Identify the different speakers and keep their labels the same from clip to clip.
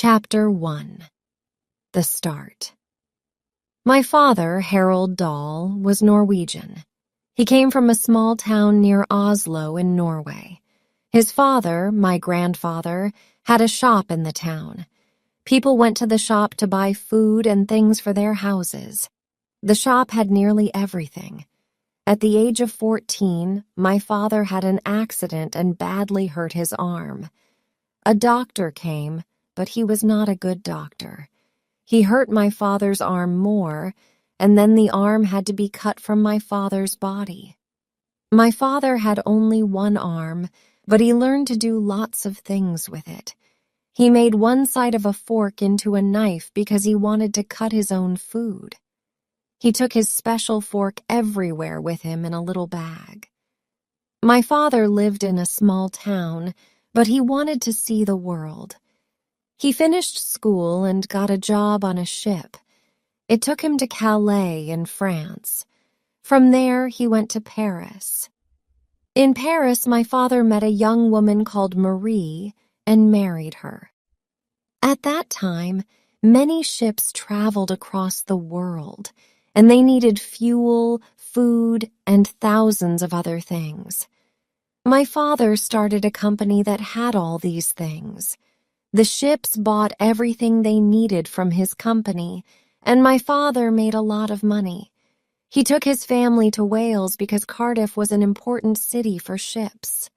Speaker 1: Chapter 1. The Start. My father, Harald Dahl, was Norwegian. He came from a small town near Oslo in Norway. His father, my grandfather, had a shop in the town. People went to the shop to buy food and things for their houses. The shop had nearly everything. At the age of 14, my father had an accident and badly hurt his arm. A doctor came, but he was not a good doctor. He hurt my father's arm more, and then the arm had to be cut from my father's body. My father had only one arm, but he learned to do lots of things with it. He made one side of a fork into a knife because he wanted to cut his own food. He took his special fork everywhere with him in a little bag. My father lived in a small town, but he wanted to see the world. He finished school and got a job on a ship. It took him to Calais in France. From there, he went to Paris. In Paris, my father met a young woman called Marie and married her. At that time, many ships traveled across the world, and they needed fuel, food, and thousands of other things. My father started a company that had all these things. The ships bought everything they needed from his company, and my father made a lot of money. He took his family to Wales because Cardiff was an important city for ships.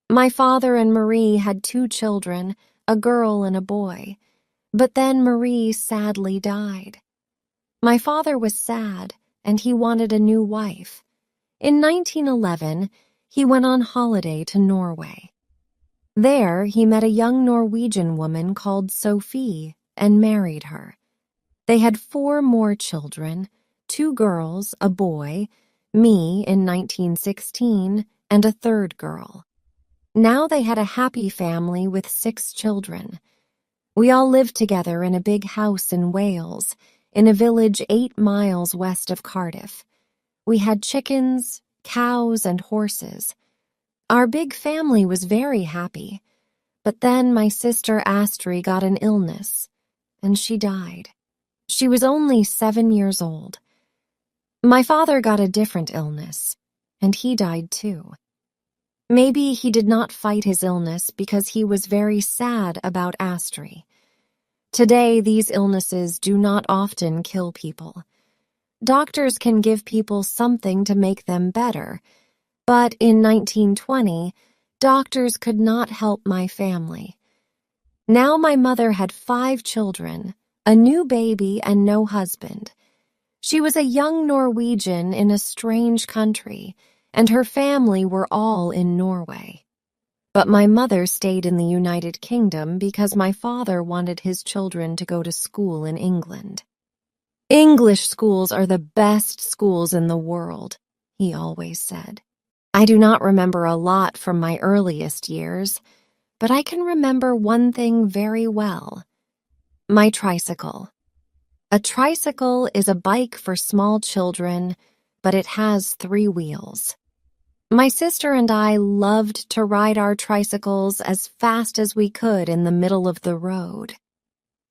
Speaker 1: My father and Marie had 2 children, a girl and a boy, but then Marie sadly died. My father was sad, and he wanted a new wife. In 1911, he went on holiday to Norway. There, he met a young Norwegian woman called Sophie and married her. They had 4 more children, 2 girls, a boy, me in 1916, and a 3rd girl. Now they had a happy family with 6 children. We all lived together in a big house in Wales, in a village 8 miles west of Cardiff. We had chickens, cows, and horses. Our big family was very happy, but then my sister Astrid got an illness, and she died. She was only 7 years old. My father got a different illness, and he died too. Maybe he did not fight his illness because he was very sad about Astrid. Today, these illnesses do not often kill people. Doctors can give people something to make them better, but in 1920, doctors could not help my family. Now my mother had 5 children, a new baby, and no husband. She was a young Norwegian in a strange country, and her family were all in Norway. But my mother stayed in the United Kingdom because my father wanted his children to go to school in England. "English schools are the best schools in the world," he always said. I do not remember a lot from my earliest years, but I can remember one thing very well. My tricycle. A tricycle is a bike for small children, but it has 3 wheels. My sister and I loved to ride our tricycles as fast as we could in the middle of the road.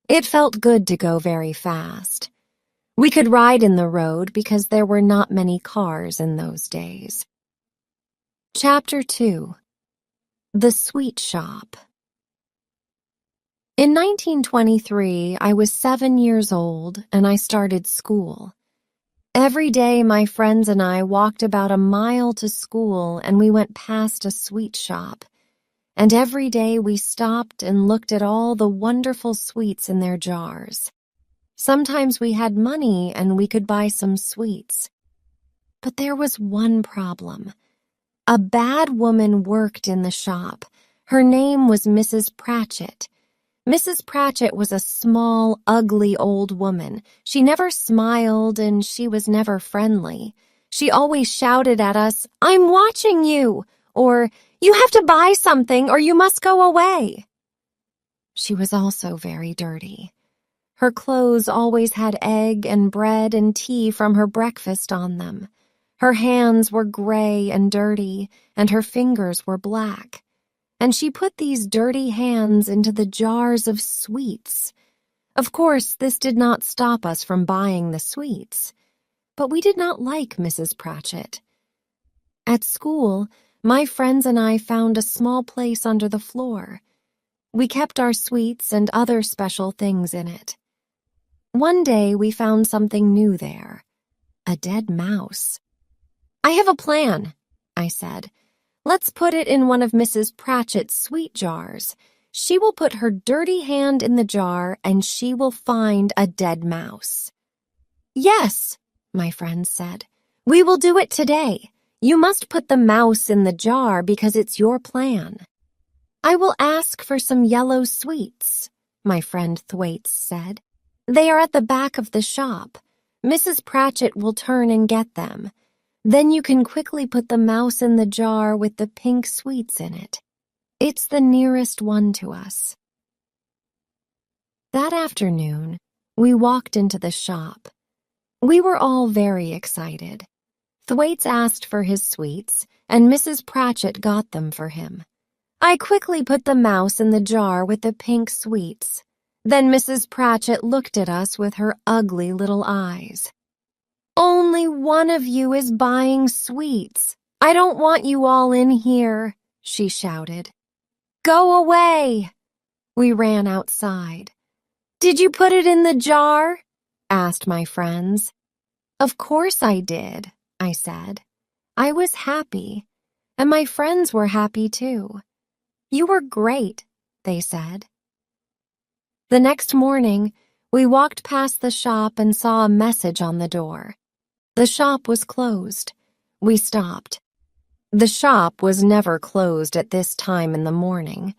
Speaker 1: It felt good to go very fast. We could ride in the road because there were not many cars in those days. Chapter 2. The Sweet Shop. In 1923, I was 7 years old and I started school. Every day, my friends and I walked about a mile to school and we went past a sweet shop. And every day we stopped and looked at all the wonderful sweets in their jars. Sometimes we had money and we could buy some sweets. But there was one problem. A bad woman worked in the shop. Her name was Mrs. Pratchett. Mrs. Pratchett was a small, ugly old woman. She never smiled and she was never friendly. She always shouted at us, "I'm watching you," or "You have to buy something or you must go away." She was also very dirty. Her clothes always had egg and bread and tea from her breakfast on them. Her hands were gray and dirty, and her fingers were black. and she put these dirty hands into the jars of sweets. Of course, this did not stop us from buying the sweets, but we did not like Mrs. Pratchett. At school, my friends and I found a small place under the floor. We kept our sweets and other special things in it. One day we found something new there, a dead mouse. "I have a plan," I said. "Let's put it in one of Mrs. Pratchett's sweet jars. She will put her dirty hand in the jar and she will find a dead mouse." "Yes," my friends said. "We will do it today. You must put the mouse in the jar because it's your plan." "I will ask for some yellow sweets," my friend 𝐒𝐧𝐠𝐥𝐢𝐬𝐡 said. "They are at the back of the shop. Mrs. Pratchett will turn and get them. Then you can quickly put the mouse in the jar with the pink sweets in it. It's the nearest one to us." That afternoon, we walked into the shop. We were all very excited. 𝐒𝐧𝐠𝐥𝐢𝐬𝐡 asked for his sweets, and Mrs. Pratchett got them for him. I quickly put the mouse in the jar with the pink sweets. Then Mrs. Pratchett looked at us with her ugly little eyes. "Only one of you is buying sweets. I don't want you all in here," she shouted. "Go away!" We ran outside. "Did you put it in the jar?" asked my friends. "Of course I did," I said. I was happy, and my friends were happy too. "You were great," they said. The next morning, we walked past the shop and saw a message on the door. The shop was closed. We stopped. The shop was never closed at this time in the morning.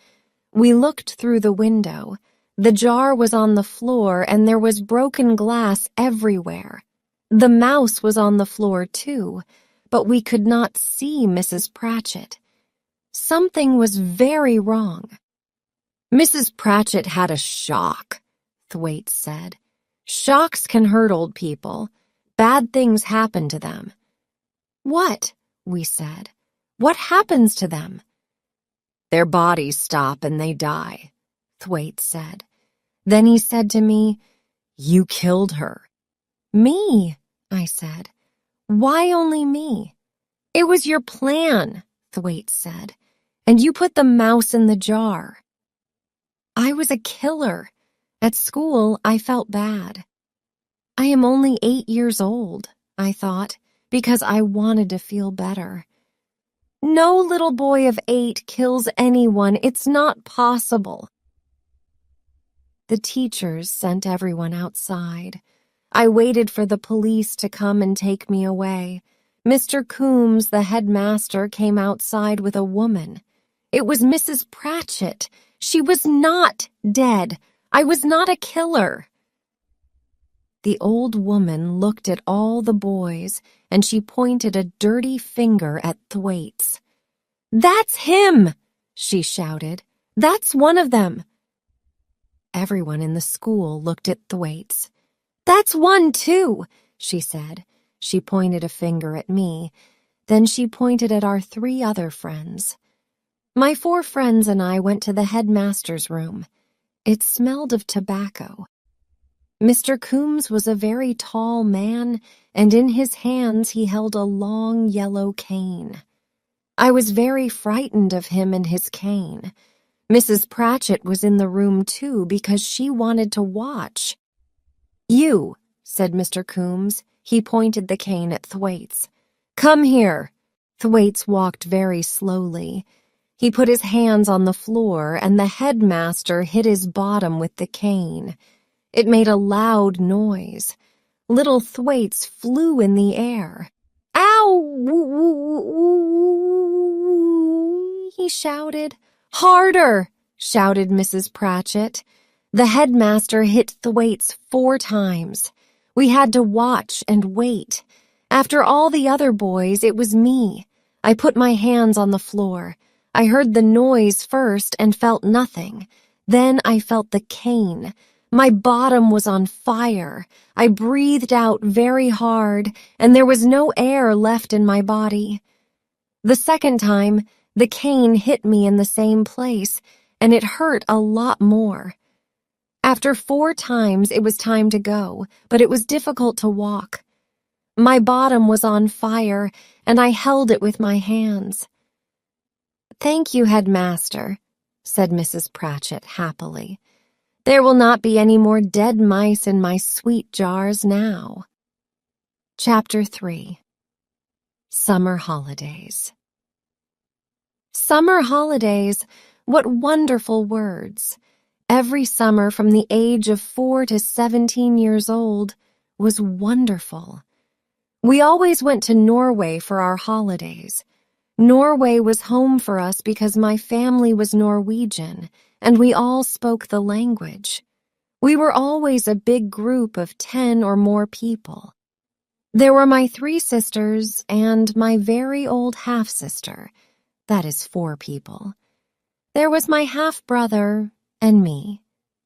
Speaker 1: We looked through the window. The jar was on the floor and there was broken glass everywhere. The mouse was on the floor too, but we could not see Mrs. Pratchett. Something was very wrong. "Mrs. Pratchett had a shock," 𝐒𝐧𝐠𝐥𝐢𝐬𝐡 said. "Shocks can hurt old people. Bad things happen to them." "What?" we said. "What happens to them?" "Their bodies stop and they die," 𝐒𝐧𝐿𝐴𝐻𝐿 said. Then he said to me, "You killed her." "Me?" I said. "Why only me?" "It was your plan," 𝐒𝐧𝐿A𝐻𝐿 said, "and you put the mouse in the jar." I was a killer. At school, I felt bad. I am only 8 years old, I thought, because I wanted to feel better. No little boy of 8 kills anyone. It's not possible. The teachers sent everyone outside. I waited for the police to come and take me away. Mr. 𝐭𝐭∫𝐬𝐻, the headmaster, came outside with a woman. It was Mrs. Pratchett. She was not dead. I was not a killer. The old woman looked at all the boys, and she pointed a dirty finger at 𝐒𝐧𝐿A𝐻𝐿. "That's him!" she shouted. "That's one of them." Everyone in the school looked at 𝐒𝐧𝐿A𝐻𝐿. "That's one too," she said. She pointed a finger at me. Then she pointed at our 3 other friends. My 4 friends and I went to the headmaster's room. It smelled of tobacco. Mr. 𝐭𝐭∫𝐬𝐻 was a very tall man, and in his hands he held a long yellow cane. I was very frightened of him and his cane. Mrs. Pratchett was in the room too because she wanted to watch. "You," said Mr. 𝐭𝐭∫𝐬𝐻. He pointed the cane at 𝐒𝐧𝐿A𝐻𝐿. "Come here." 𝐒𝐧𝐿A𝐻𝐿 walked very slowly. He put his hands on the floor, and the headmaster hit his bottom with the cane. It made a loud noise. Little 𝐒𝐧𝐿A𝐻𝐿 flew in the air. "Ow!" he shouted. "Harder!" shouted Mrs. Pratchett. The headmaster hit 𝐒𝐧𝐿A𝐻𝐿 4 times. We had to watch and wait. After all the other boys, it was me. I put my hands on the floor. I heard the noise first and felt nothing. Then I felt the cane. My bottom was on fire. I breathed out very hard, and there was no air left in my body. The second time, The cane hit me in the same place, and it hurt a lot more. After 4 times, it was time to go, but it was difficult to walk. My bottom was on fire, and I held it with my hands. "Thank you, Headmaster," said Mrs. Pratchett happily. "There will not be any more dead mice in my sweet jars now." Chapter 3. Summer Holidays. Summer holidays, what wonderful words! Every summer from the age of 4 to 17 years old was wonderful. We always went to Norway for our holidays. Norway was home for us because my family was Norwegian, and we all spoke the language. We were always a big group of 10 or more people. There were my 3 sisters and my very old half-sister. That is 4 people. There was my half-brother and me.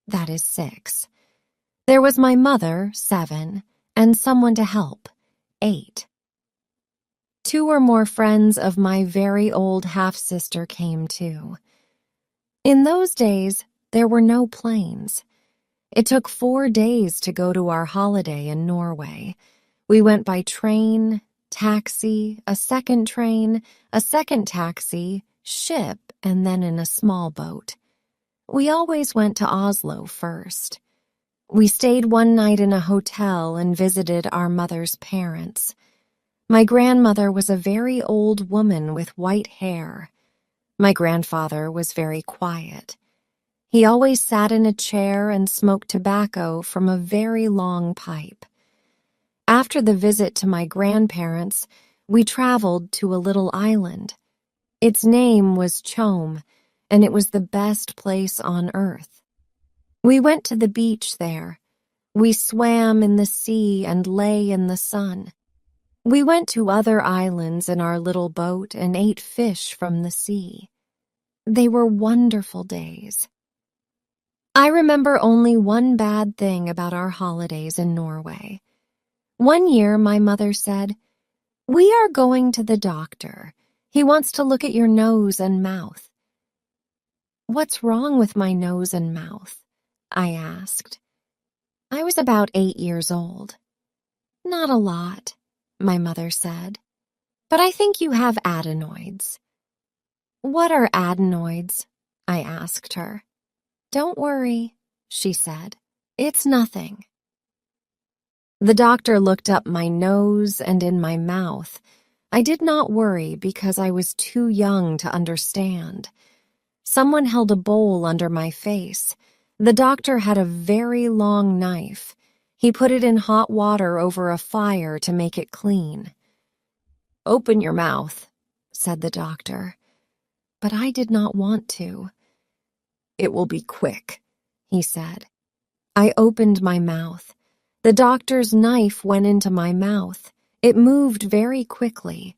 Speaker 1: That is 6. There was my mother, 7, and someone to help, 8. 2 or more friends of my very old half-sister came too. In those days, there were no planes. It took 4 days to go to our holiday in Norway. We went by train, taxi, a second train, a second taxi, ship, and then in a small boat. We always went to Oslo first. We stayed one night in a hotel and visited our mother's parents. My grandmother was a very old woman with white hair. My grandfather was very quiet. He always sat in a chair and smoked tobacco from a very long pipe. After the visit to my grandparents, we traveled to a little island. Its name was 𝐄𝐧𝐠𝐥𝐢𝐬, and it was the best place on earth. We went to the beach there. We swam in the sea and lay in the sun. We went to other islands in our little boat and ate fish from the sea. They were wonderful days. I remember only one bad thing about our holidays in Norway. One year, my mother said, "We are going to the doctor. He wants to look at your nose and mouth." "What's wrong with my nose and mouth?" I asked. I was about 8 years old. "Not a lot," my mother said, "but I think you have adenoids." "What are adenoids?" I asked her. "Don't worry," she said. "It's nothing." The doctor looked up my nose and in my mouth. I did not worry because I was too young to understand. Someone held a bowl under my face. The doctor had a very long knife. He put it in hot water over a fire to make it clean. "Open your mouth," said the doctor. But I did not want to. "It will be quick," he said. I opened my mouth. The doctor's knife went into my mouth. It moved very quickly.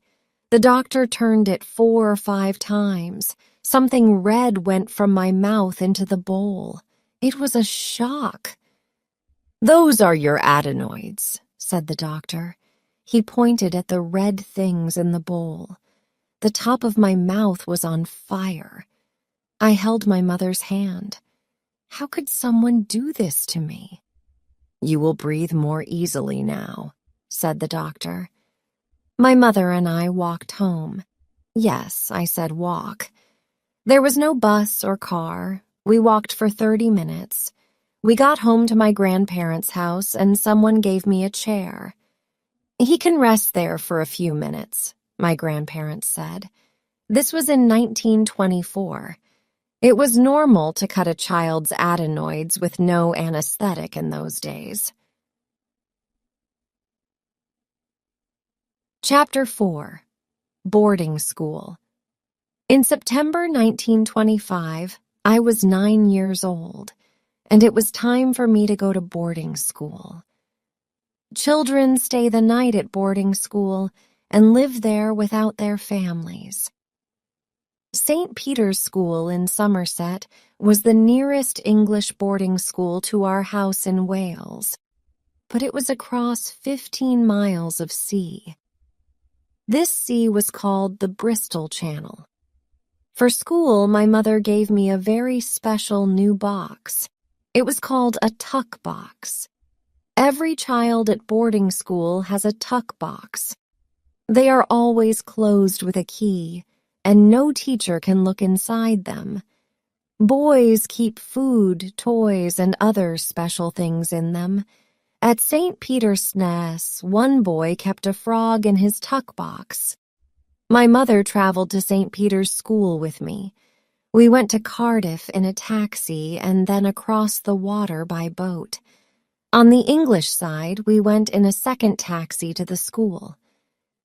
Speaker 1: The doctor turned it 4 or 5 times. Something red went from my mouth into the bowl. It was a shock. "Those are your adenoids," said the doctor. He pointed at the red things in the bowl. The top of my mouth was on fire. I held my mother's hand. How could someone do this to me? "You will breathe more easily now," said the doctor. My mother and I walked home. Yes, I said walk. There was no bus or car. We walked for 30 minutes. We got home to my grandparents' house and someone gave me a chair. "He can rest there for a few minutes," my grandparents said. This was in 1924. It was normal to cut a child's adenoids with no anesthetic in those days. Chapter 4. Boarding School. In September 1925, I was 9 years old, and it was time for me to go to boarding school. Children stay the night at boarding school and live there without their families. St. Peter's School in Somerset was the nearest English boarding school to our house in Wales, but it was across 15 miles of sea. This sea was called the Bristol Channel. For school, my mother gave me a very special new box. It was called a tuck box. Every child at boarding school has a tuck box. They are always closed with a key, and no teacher can look inside them. Boys keep food, toys, and other special things in them. At St. Peter's Ness, one boy kept a frog in his tuck box. My mother traveled to St. Peter's School with me. We went to Cardiff in a taxi and then across the water by boat. On the English side, we went in a second taxi to the school.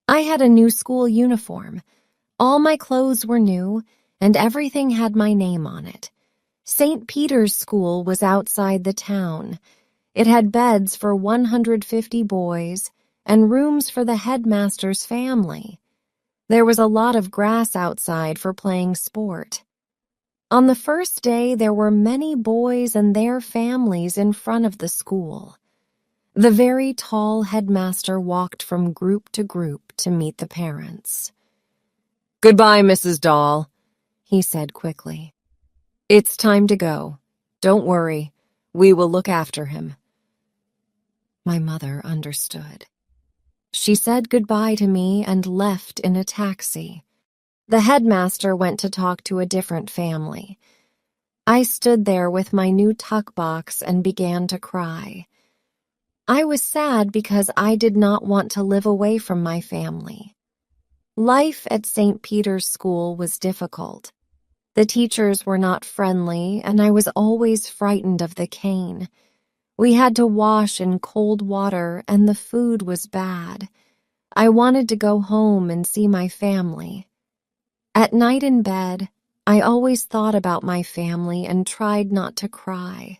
Speaker 1: I had a new school uniform. All my clothes were new, and everything had my name on it. St. Peter's School was outside the town. It had beds for 150 boys and rooms for the headmaster's family. There was a lot of grass outside for playing sport. On the first day, there were many boys and their families in front of the school. The very tall headmaster walked from group to group to meet the parents. "Goodbye, Mrs. Dahl," he said quickly. "It's time to go. Don't worry. We will look after him." My mother understood. She said goodbye to me and left in a taxi. The headmaster went to talk to a different family. I stood there with my new tuck box and began to cry. I was sad because I did not want to live away from my family. Life at St. Peter's School was difficult. The teachers were not friendly, and I was always frightened of the cane. We had to wash in cold water, and the food was bad. I wanted to go home and see my family. At night in bed, I always thought about my family and tried not to cry.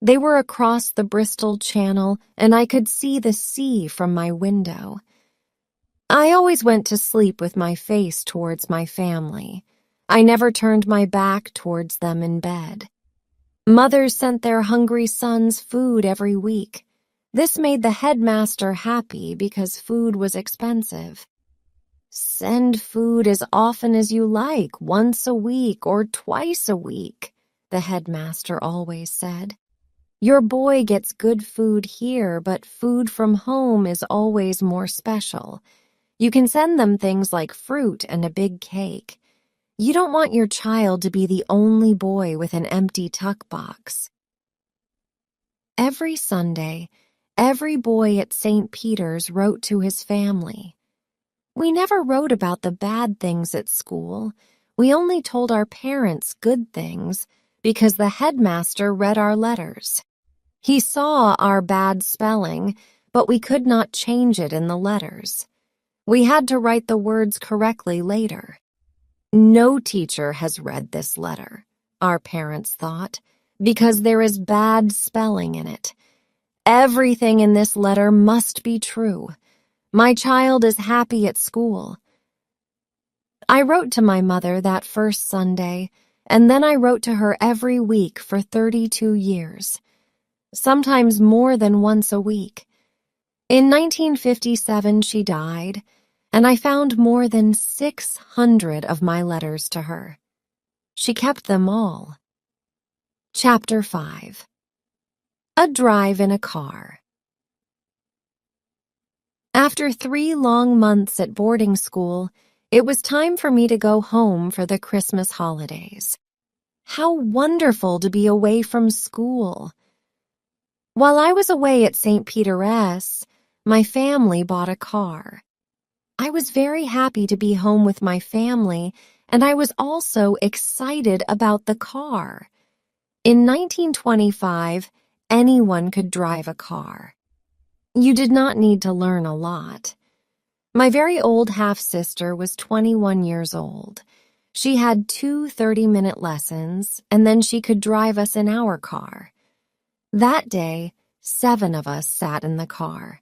Speaker 1: They were across the Bristol Channel, and I could see the sea from my window. I always went to sleep with my face towards my family. I never turned my back towards them in bed. Mothers sent their hungry sons food every week. This made the headmaster happy because food was expensive. "Send food as often as you like, once a week or twice a week," the headmaster always said. "Your boy gets good food here, but food from home is always more special. You can send them things like fruit and a big cake. You don't want your child to be the only boy with an empty tuck box." Every Sunday, every boy at St. Peter's wrote to his family. We never wrote about the bad things at school. We only told our parents good things because the headmaster read our letters. He saw our bad spelling, but we could not change it in the letters. We had to write the words correctly later. No teacher has read this letter, our parents thought, because there is bad spelling in it. Everything in this letter must be true. My child is happy at school. I wrote to my mother that first Sunday, and then I wrote to her every week for 32 years, sometimes more than once a week. In 1957, she died, and I found more than 600 of my letters to her. She kept them all. Chapter 5. A Drive in a Car. After 3 long months at boarding school, it was time for me to go home for the Christmas holidays. How wonderful to be away from school! While I was away at St. Peter's, my family bought a car. I was very happy to be home with my family, and I was also excited about the car. In 1925, anyone could drive a car. You did not need to learn a lot. My very old half-sister was 21 years old. She had 2 30-minute lessons, and then she could drive us in our car. That day, 7 of us sat in the car.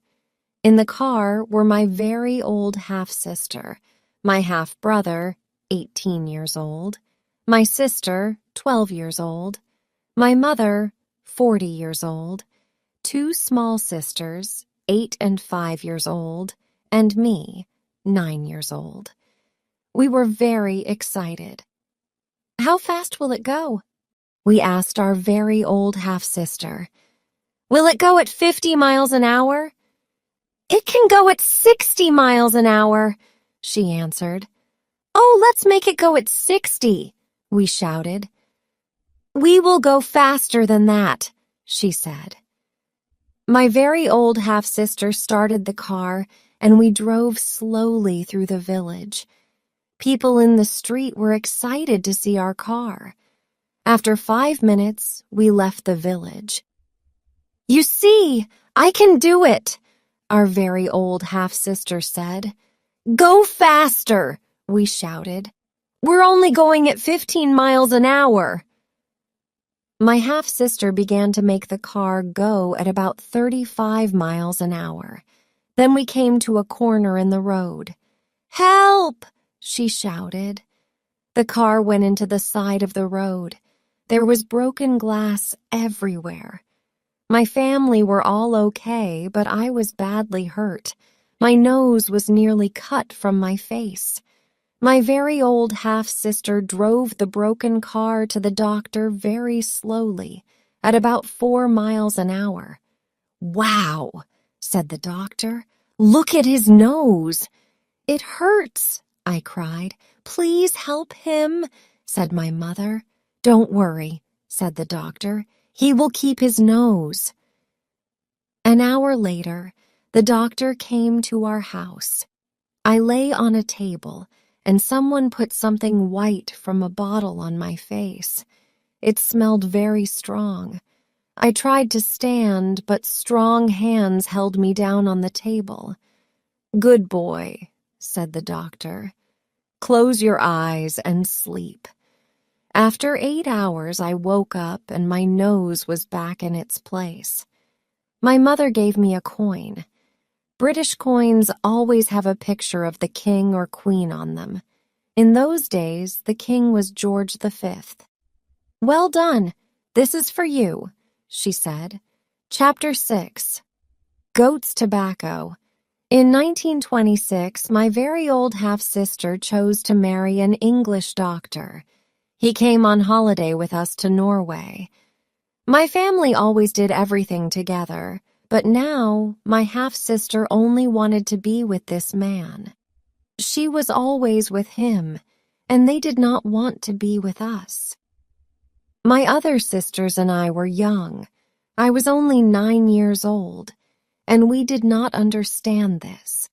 Speaker 1: In the car were my very old half-sister, my half-brother, 18 years old, my sister, 12 years old, my mother, 40 years old, 2 small sisters, 8 and 5 years old, and me, 9 years old. We were very excited. How fast will it go? We asked our very old half-sister. Will it go at 50 miles an hour? It can go at 60 miles an hour, she answered. Oh, let's make it go at 60, we shouted. We will go faster than that, she said. My very old half-sister started the car, and we drove slowly through the village. People in the street were excited to see our car. After 5 minutes, we left the village. You see, I can do it, our very old half-sister said. Go faster, we shouted. We're only going at 15 miles an hour. My half-sister began to make the car go at about 35 miles an hour. Then we came to a corner in the road. Help! She shouted. The car went into the side of the road. There was broken glass everywhere. My family were all okay, but I was badly hurt. My nose was nearly cut from my face. My very old half-sister drove the broken car to the doctor very slowly, at about 4 miles an hour. Wow, said the doctor. Look at his nose. It hurts, I cried. Please help him, said my mother. Don't worry, said the doctor. He will keep his nose. An hour later, the doctor came to our house. I lay on a table, and someone put something white from a bottle on my face. It smelled very strong. I tried to stand, but strong hands held me down on the table. Good boy, said the doctor. Close your eyes and sleep. After 8 hours, I woke up and my nose was back in its place. My mother gave me a coin. British coins always have a picture of the king or queen on them. In those days, the king was George V. Well done. This is for you, she said. Chapter 6. Goat's Tobacco. In 1926, my very old half-sister chose to marry an English doctor. He came on holiday with us to Norway. My family always did everything together, but now my half-sister only wanted to be with this man. She was always with him, and they did not want to be with us. My other sisters and I were young. I was only 9 years old, and we did not understand this.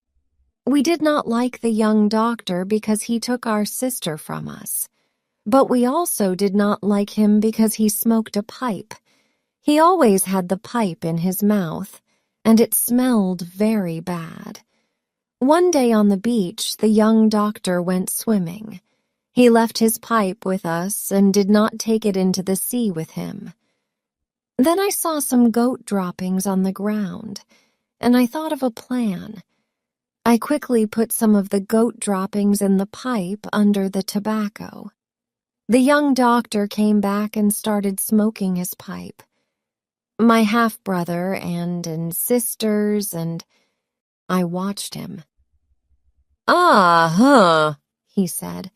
Speaker 1: We did not like the young doctor because he took our sister from us. But we also did not like him because he smoked a pipe. He always had the pipe in his mouth, and it smelled very bad. One day on the beach, the young doctor went swimming. He left his pipe with us and did not take it into the sea with him. Then I saw some goat droppings on the ground, and I thought of a plan. I quickly put some of the goat droppings in the pipe under the tobacco. The young doctor came back and started smoking his pipe. My half-brother and sisters and I watched him. He said.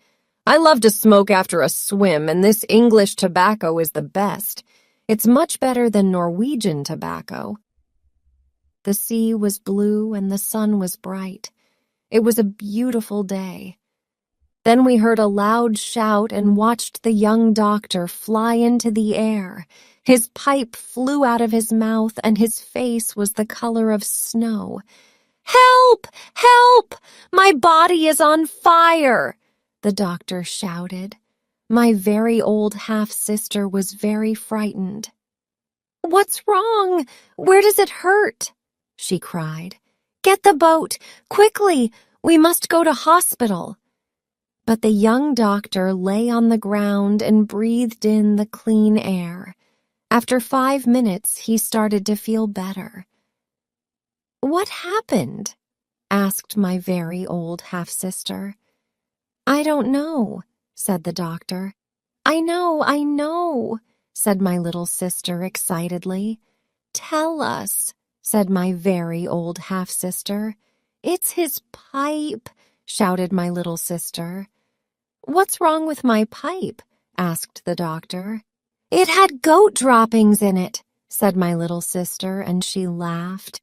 Speaker 1: I love to smoke after a swim, and this English tobacco is the best. It's much better than Norwegian tobacco. The sea was blue and the sun was bright. It was a beautiful day. Then we heard a loud shout and watched the young doctor fly into the air. His pipe flew out of his mouth and his face was the color of snow. Help! Help! My body is on fire! The doctor shouted. My very old half-sister was very frightened. What's wrong? Where does it hurt? She cried. Get the boat! Quickly! We must go to hospital. But the young doctor lay on the ground and breathed in the clean air. After 5 minutes, he started to feel better. What happened? Asked my very old half-sister. I don't know, said the doctor. I know, said my little sister excitedly. Tell us, said my very old half-sister. It's his pipe, shouted my little sister. What's wrong with my pipe? asked the doctor. "It had goat droppings in it," said my little sister, and she laughed.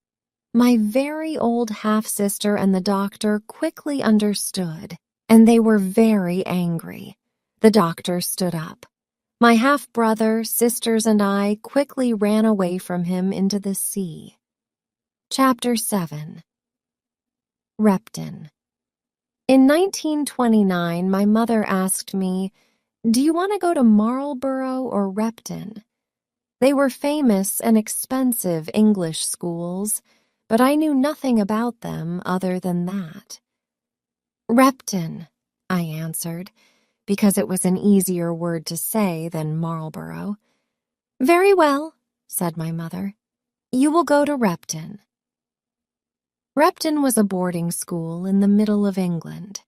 Speaker 1: My very old half-sister and the doctor quickly understood, and they were very angry. The doctor stood up. My half-brother, sisters, and I quickly ran away from him into the sea. Chapter 7. Repton. In 1929, my mother asked me, "Do you want to go to Marlborough or Repton?" They were famous and expensive English schools, but I knew nothing about them other than that. "Repton," I answered, because it was an easier word to say than Marlborough. "Very well," said my mother. "You will go to Repton." Repton was a boarding school in the middle of England.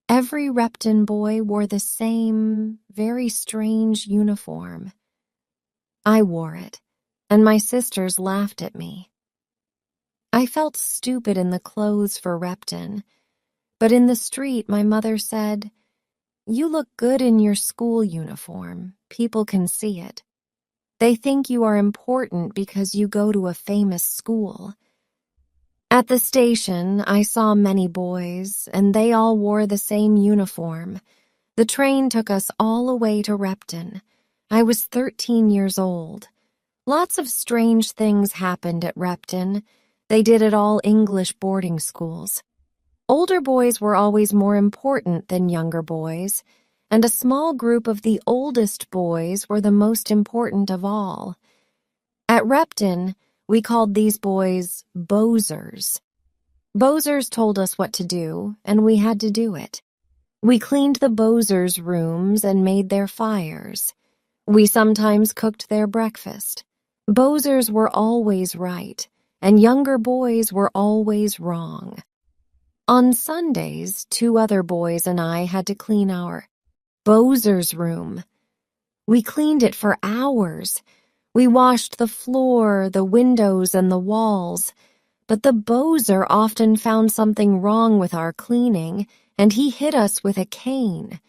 Speaker 1: Every Repton boy wore the same, very strange uniform. I wore it, and my sisters laughed at me. I felt stupid in the clothes for Repton, but in the street my mother said, "You look good in your school uniform. People can see it. They think you are important because you go to a famous school." At the station, I saw many boys, and they all wore the same uniform. The train took us all away to Repton. I was 13 years old. Lots of strange things happened at Repton. They did at all English boarding schools. Older boys were always more important than younger boys, and a small group of the oldest boys were the most important of all. At Repton, we called these boys bozers. Bozers told us what to do, and we had to do it. We cleaned the bozers' rooms and made their fires. We sometimes cooked their breakfast. Bozers were always right, and younger boys were always wrong. On Sundays, 2 other boys and I had to clean our bozers' room. We cleaned it for hours. We washed the floor, the windows, and the walls, but the bozer often found something wrong with our cleaning, and he hit us with a cane.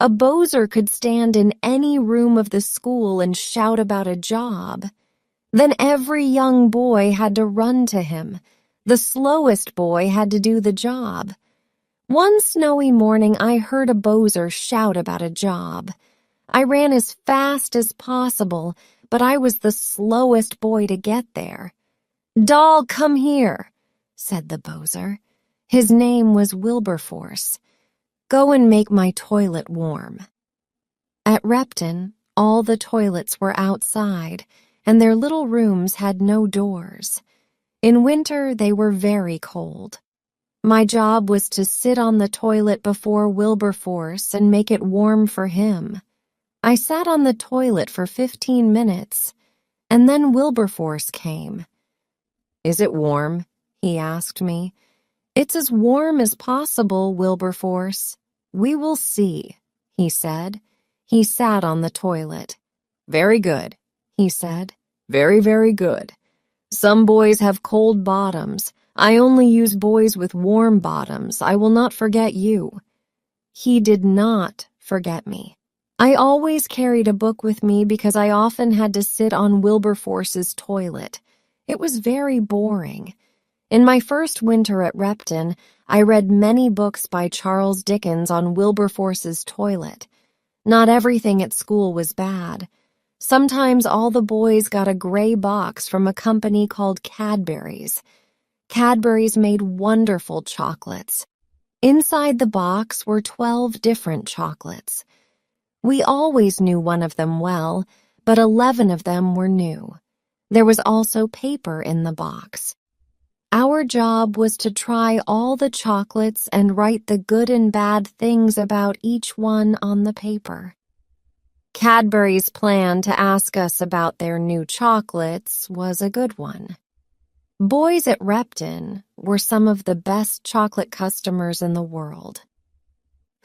Speaker 1: A bozer could stand in any room of the school and shout about a job. Then every young boy had to run to him. The slowest boy had to do the job. One snowy morning, I heard a bozer shout about a job. I ran as fast as possible, but I was the slowest boy to get there. "Doll, come here," said the bozer. His name was Wilberforce. "Go and make my toilet warm." At Repton, all the toilets were outside, and their little rooms had no doors. In winter, they were very cold. My job was to sit on the toilet before Wilberforce and make it warm for him. I sat on the toilet for 15 minutes, and then Wilberforce came. "Is it warm?" he asked me. "It's as warm as possible, Wilberforce." "We will see," he said. He sat on the toilet. "Very good," he said. "Very, very good. Some boys have cold bottoms. I only use boys with warm bottoms. I will not forget you." He did not forget me. I always carried a book with me because I often had to sit on Wilberforce's toilet. It was very boring. In my first winter at Repton, I read many books by Charles Dickens on Wilberforce's toilet. Not everything at school was bad. Sometimes all the boys got a gray box from a company called Cadbury's. Cadbury's made wonderful chocolates. Inside the box were 12 different chocolates. We always knew one of them well, but 11 of them were new. There was also paper in the box. Our job was to try all the chocolates and write the good and bad things about each one on the paper. Cadbury's plan to ask us about their new chocolates was a good one. Boys at Repton were some of the best chocolate customers in the world.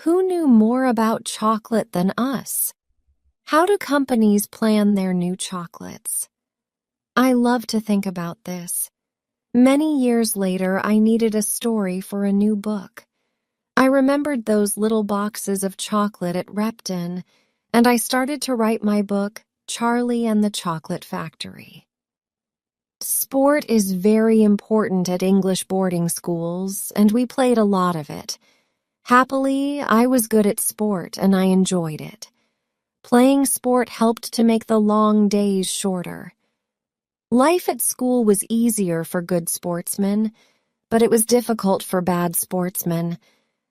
Speaker 1: Who knew more about chocolate than us? How do companies plan their new chocolates? I love to think about this. Many years later, I needed a story for a new book. I remembered those little boxes of chocolate at Repton, and I started to write my book, Charlie and the Chocolate Factory. Sport is very important at English boarding schools, and we played a lot of it. Happily, I was good at sport, and I enjoyed it. Playing sport helped to make the long days shorter. Life at school was easier for good sportsmen, but it was difficult for bad sportsmen.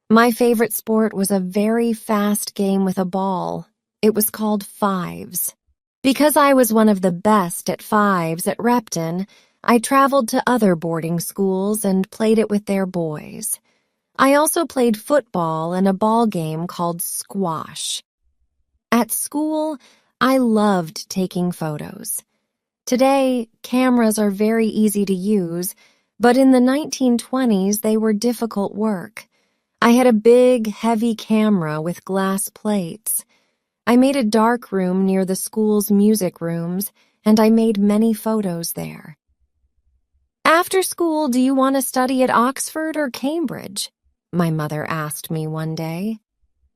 Speaker 1: My favorite sport was a very fast game with a ball. It was called fives. Because I was one of the best at fives at Repton, I traveled to other boarding schools and played it with their boys. I also played football in a ball game called squash. At school, I loved taking photos. Today, cameras are very easy to use, but in the 1920s, they were difficult work. I had a big, heavy camera with glass plates. I made a dark room near the school's music rooms, and I made many photos there. After school, do you want to study at Oxford or Cambridge? My mother asked me one day.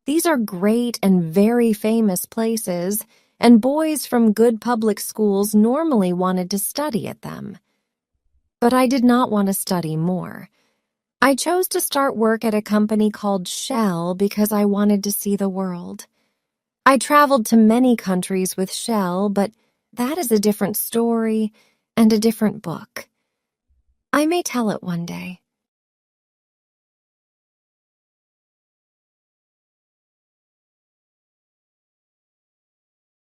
Speaker 1: These are great and very famous places, and boys from good public schools normally wanted to study at them. But I did not want to study more. I chose to start work at a company called Shell because I wanted to see the world. I traveled to many countries with Shell, but that is a different story and a different book. I may tell it one day.